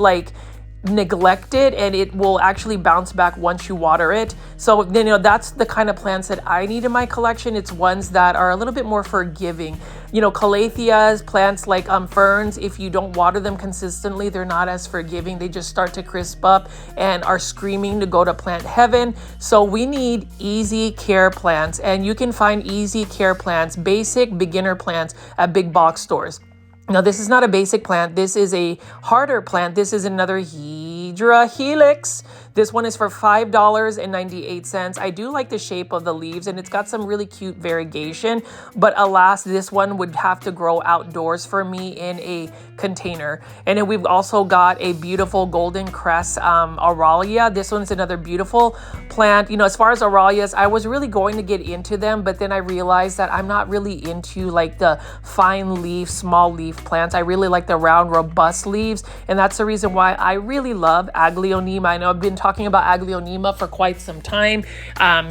neglect it and it will actually bounce back once you water it. So that's the kind of plants that I need in my collection. It's ones that are a little bit more forgiving. Calatheas, plants like ferns, if you don't water them consistently, they're not as forgiving. They just start to crisp up and are screaming to go to plant heaven. So we need easy care plants, and you can find easy care plants, basic beginner plants at big box stores. Now, this is not a basic plant. This is a harder plant. This is another Hydra Helix. This one is for $5.98. I do like the shape of the leaves, and it's got some really cute variegation. But alas, this one would have to grow outdoors for me in a container. And then we've also got a beautiful golden crest Aralia. This one's another beautiful plant. As far as Aralias, I was really going to get into them, but then I realized that I'm not really into the fine leaf, small leaf plants. I really like the round, robust leaves, and that's the reason why I really love Aglaonema. I know I've been talking about Aglaonema for quite some time.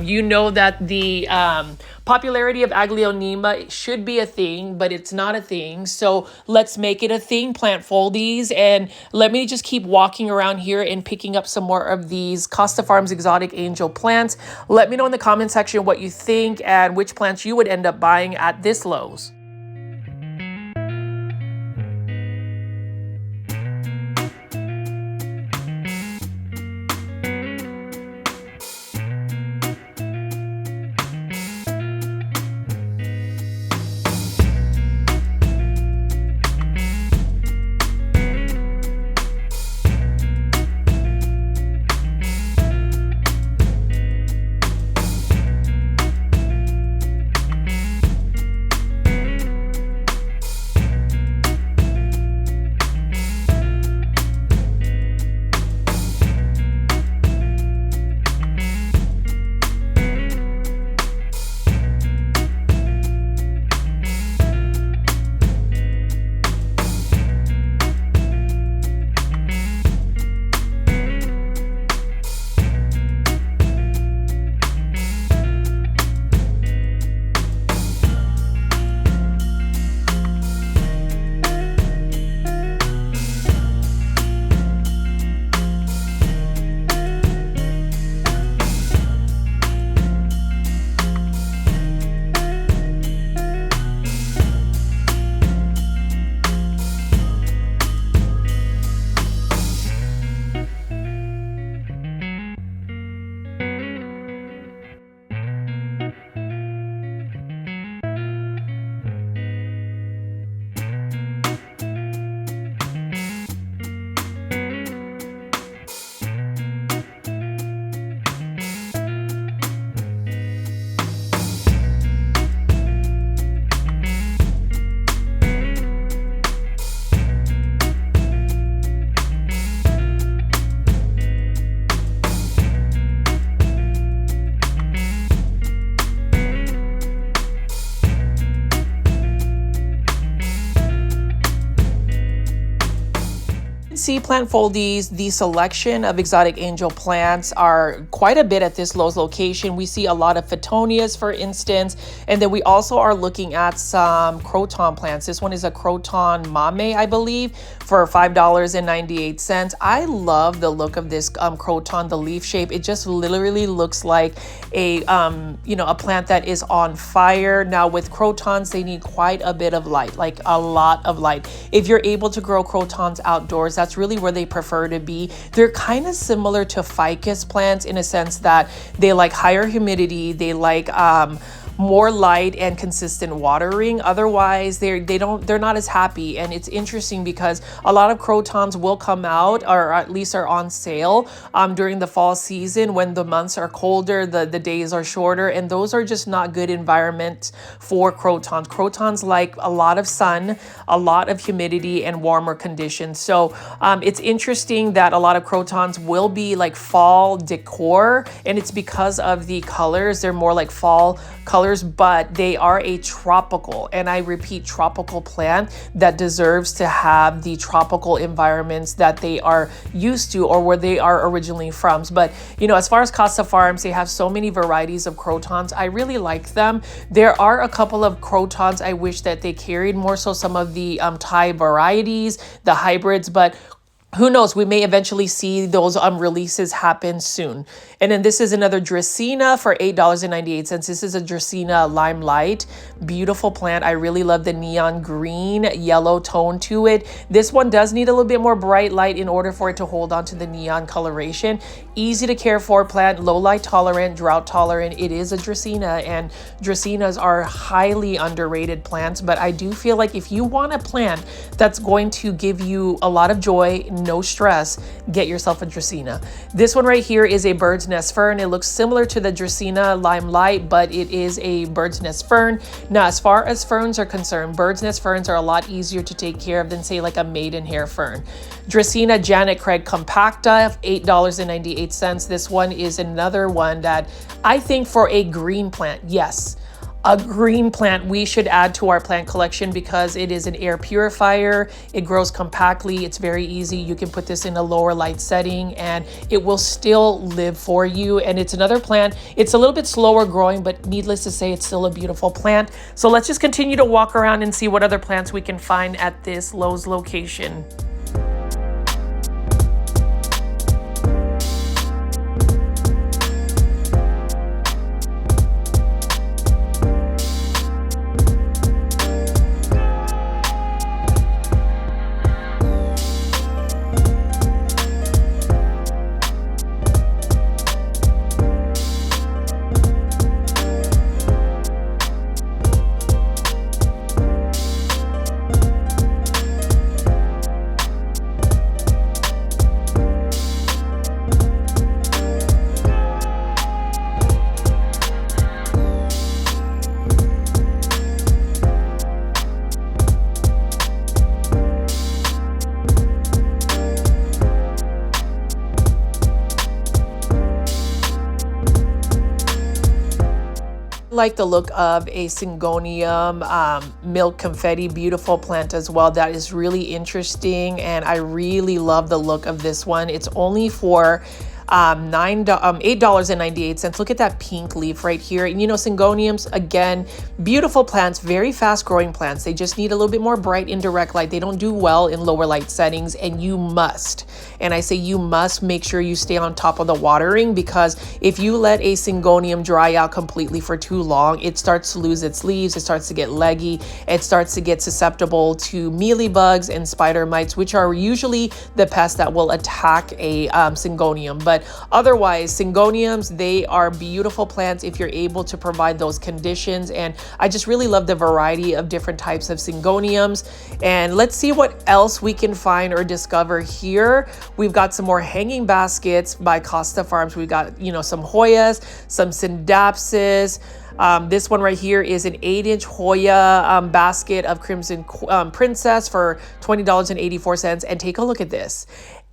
You know that the popularity of Aglaonema should be a thing, but it's not a thing. So let's make it a thing, plant foldies. And let me just keep walking around here and picking up some more of these Costa Farms exotic angel plants. Let me know in the comment section what you think and which plants you would end up buying at this Lowe's. see, plant foldies, the selection of exotic angel plants are quite a bit at this Lowe's location. We see a lot of Phetonias, for instance, and then we also are looking at some Croton plants. This one is a Croton Mame, I believe, for $5.98. I love the look of this Croton, the leaf shape. It just literally looks like a a plant that is on fire. Now with Crotons, they need quite a bit of light, like a lot of light. If you're able to grow Crotons outdoors, that's really where they prefer to be. They're kind of similar to ficus plants in a sense that they like higher humidity, they like more light and consistent watering. Otherwise, they're not as happy. And it's interesting because a lot of Crotons will come out, or at least are on sale during the fall season when the months are colder, the days are shorter, and those are just not good environments for Crotons. Crotons like a lot of sun, a lot of humidity, and warmer conditions. So it's interesting that a lot of Crotons will be like fall decor, and it's because of the colors. They're more like fall colors, but they are a tropical, and I repeat, tropical plant that deserves to have the tropical environments that they are used to or where they are originally from. But as far as Costa Farms, they have so many varieties of Crotons. I really like them. There are a couple of Crotons I wish that they carried more so, some of the Thai varieties, the hybrids, but who knows, we may eventually see those releases happen soon. And then this is another Dracaena for $8.98. This is a Dracaena Limelight. Beautiful plant. I really love the neon green, yellow tone to it. This one does need a little bit more bright light in order for it to hold on to the neon coloration. Easy to care for plant, low light tolerant, drought tolerant. It is a Dracaena, and Dracaenas are highly underrated plants. But I do feel like if you want a plant that's going to give you a lot of joy, no stress, get yourself a Dracaena. This one right here is a bird's nest fern. It looks similar to the Dracaena Limelight, but it is a bird's nest fern. Now, as far as ferns are concerned, bird's nest ferns are a lot easier to take care of than, say, like a maidenhair fern. Dracaena Janet Craig Compacta, $8.98. This one is another one that I think for a green plant, yes, a green plant we should add to our plant collection because it is an air purifier. It grows compactly. It's very easy. You can put this in a lower light setting and it will still live for you. And it's another plant. It's a little bit slower growing, but needless to say, it's still a beautiful plant. So let's just continue to walk around and see what other plants we can find at this Lowe's location. Like the look of a singonium milk confetti, beautiful plant as well. That is really interesting, and I really love the look of this one. It's only for $8.98. Look at that pink leaf right here. And singoniums, again, beautiful plants, very fast growing plants. They just need a little bit more bright indirect light. They don't do well in lower light settings, and you must, and I say you must, make sure you stay on top of the watering, because if you let a singonium dry out completely for too long, it starts to lose its leaves, it starts to get leggy, it starts to get susceptible to mealybugs and spider mites, which are usually the pests that will attack a singonium. But otherwise, singoniums, they are beautiful plants if you're able to provide those conditions. And I just really love the variety of different types of singoniums. And let's see what else we can find or discover here. We've got some more hanging baskets by Costa Farms. We've got, some Hoyas, some Syndapsis. This one right here is an 8-inch Hoya basket of Crimson Princess for $20.84. And take a look at this.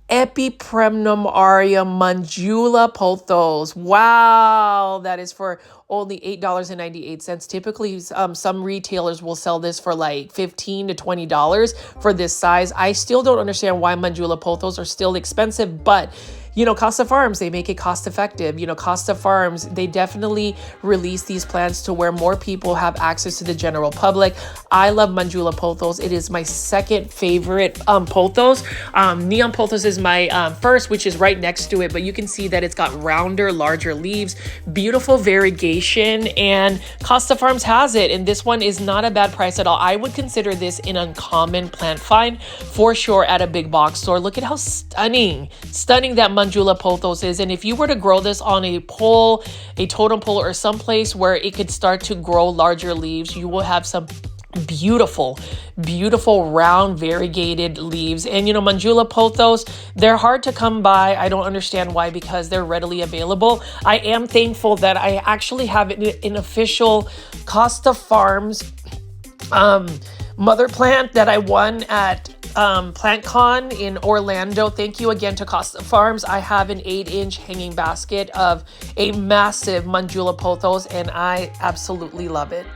Epipremnum aurea mandula pothos. Wow, that is for only $8.98. Typically, some retailers will sell this for like $15 to $20 for this size. I still don't understand why mandula pothos are still expensive, but you know, Costa Farms, they make it cost effective. You know, Costa Farms, they definitely release these plants to where more people have access to the general public. I love Mandula pothos. It is my second favorite pothos. Neon pothos is my first, which is right next to it, but you can see that it's got rounder, larger leaves, beautiful variegation, and Costa Farms has it. And this one is not a bad price at all. I would consider this an uncommon plant find for sure at a big box store. Look at how stunning that Mandula pothos is. And if you were to grow this on a pole, a totem pole, or someplace where it could start to grow larger leaves, you will have some beautiful round variegated leaves. And you know, Mandula pothos, they're hard to come by. I don't understand why, because they're readily available. I am thankful that I actually have an official Costa Farms mother plant that I won at PlantCon in Orlando. Thank you again to Costa Farms. I have an 8-inch hanging basket of a massive Mandula pothos, and I absolutely love it.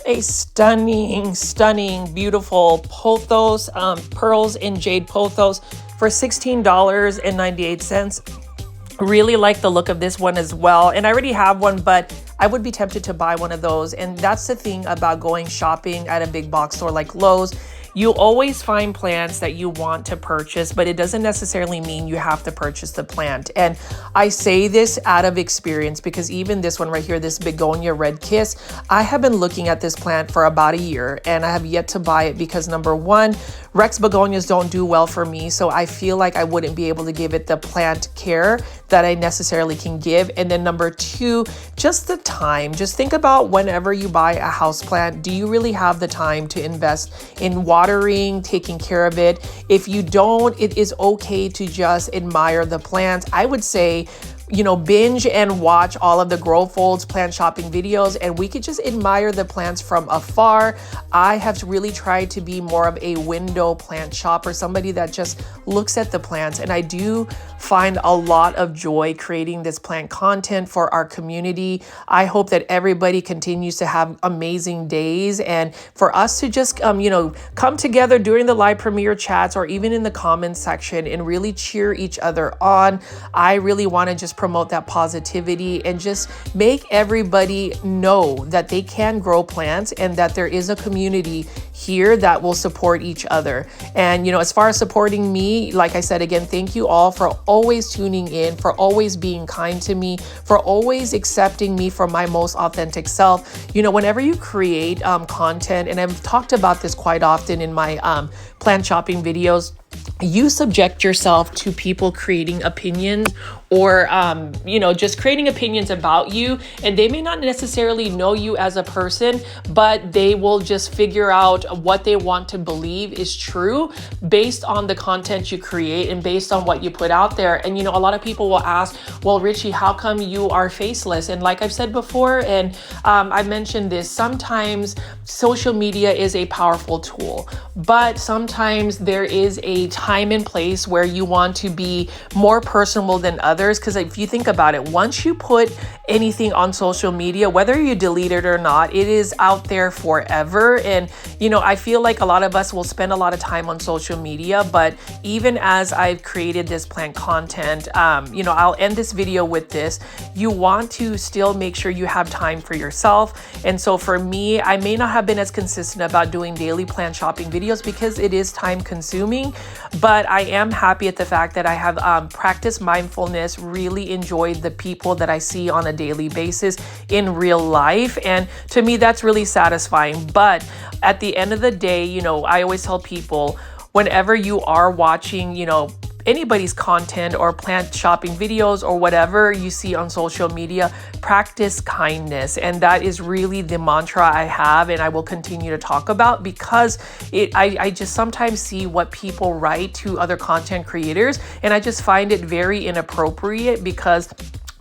A stunning, beautiful pothos, pearls and jade pothos for $16.98. Really like the look of this one as well. And I already have one, but I would be tempted to buy one of those. And that's the thing about going shopping at a big box store like Lowe's. You always find plants that you want to purchase, but it doesn't necessarily mean you have to purchase the plant. And I say this out of experience because even this one right here, this begonia red kiss, I have been looking at this plant for about a year and I have yet to buy it because number one, Rex begonias don't do well for me. So I feel like I wouldn't be able to give it the plant care that I necessarily can give. And then number two, just the time. Just think about whenever you buy a house plant, do you really have the time to invest in watering, taking care of it? If you don't, it is okay to just admire the plants. I would say, you know, binge and watch all of the Grow Folds plant shopping videos and we could just admire the plants from afar. I have really tried to be more of a window plant shopper, somebody that just looks at the plants. And I do find a lot of joy creating this plant content for our community. I hope that everybody continues to have amazing days and for us to just, you know, come together during the live premiere chats or even in the comments section and really cheer each other on. I really want to just promote that positivity and just make everybody know that they can grow plants and that there is a community here that will support each other. And, you know, as far as supporting me, like I said, again, thank you all for always tuning in, for always being kind to me, for always accepting me for my most authentic self. You know, whenever you create content, and I've talked about this quite often in my plant shopping videos, you subject yourself to people creating opinions or, you know, just creating opinions about you. And they may not necessarily know you as a person, but they will just figure out what they want to believe is true based on the content you create and based on what you put out there. And, you know, a lot of people will ask, well, Richie, how come you are faceless? And like I've said before, and I've mentioned this, sometimes social media is a powerful tool, but sometimes there is a time and place where you want to be more personable than others. others, because if you think about it, once you put anything on social media, whether you delete it or not, it is out there forever. And I feel like a lot of us will spend a lot of time on social media, but even as I've created this plant content, I'll end this video with this. You want to still make sure you have time for yourself. And so for me, I may not have been as consistent about doing daily plant shopping videos because it is time consuming, but I am happy at the fact that I have practiced mindfulness, really enjoyed the people that I see on a daily basis in real life. And to me, that's really satisfying. But at the end of the day, I always tell people, whenever you are watching, anybody's content or plant shopping videos or whatever you see on social media, practice kindness. And that is really the mantra I have and I will continue to talk about, because I just sometimes see what people write to other content creators and I just find it very inappropriate, because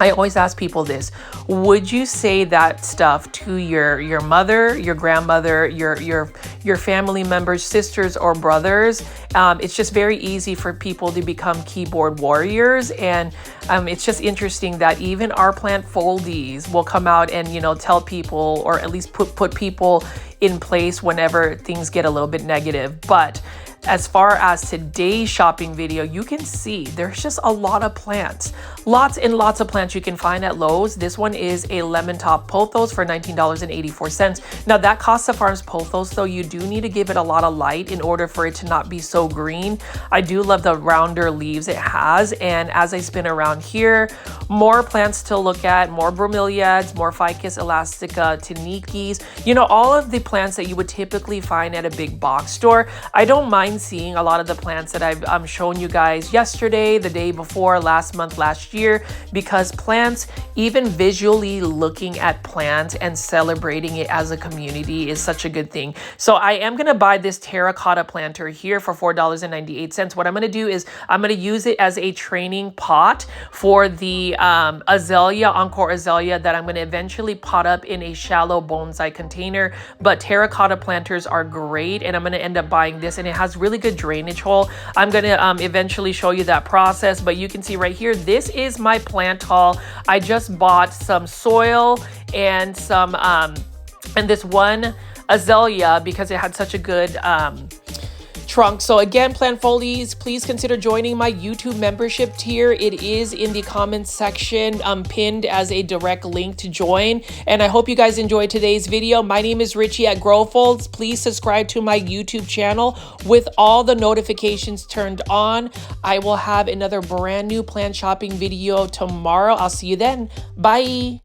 I always ask people this: would you say that stuff to your mother, your grandmother, your family members, sisters or brothers? It's just very easy for people to become keyboard warriors, and it's just interesting that even our plant foldies will come out and tell people, or at least put people in place whenever things get a little bit negative. But as far as today's shopping video, you can see there's just a lot of plants. Lots and lots of plants you can find at Lowe's. This one is a lemon top pothos for $19.84. Now that Costa Farms pothos, though, you do need to give it a lot of light in order for it to not be so green. I do love the rounder leaves it has. And as I spin around here, more plants to look at, more bromeliads, more Ficus elastica, tanikis, all of the plants that you would typically find at a big box store. I don't mind seeing a lot of the plants that I've shown you guys yesterday, the day before, last month, last year, because plants, even visually looking at plants and celebrating it as a community is such a good thing. So I am going to buy this terracotta planter here for $4.98. What I'm going to do is I'm going to use it as a training pot for the azalea, Encore Azalea, that I'm going to eventually pot up in a shallow bonsai container. But terracotta planters are great, and I'm going to end up buying this, and it has really good drainage hole. I'm going to eventually show you that process, but you can see right here, this is my plant haul. I just bought some soil and some and this one azalea because it had such a good trunk. So again, plant foldies, please consider joining my YouTube membership tier. It is in the comments section, pinned as a direct link to join. And I hope you guys enjoyed today's video. My name is Richie at Growfolds. Please subscribe to my YouTube channel with all the notifications turned on. I will have another brand new plant shopping video tomorrow. I'll see you then. Bye.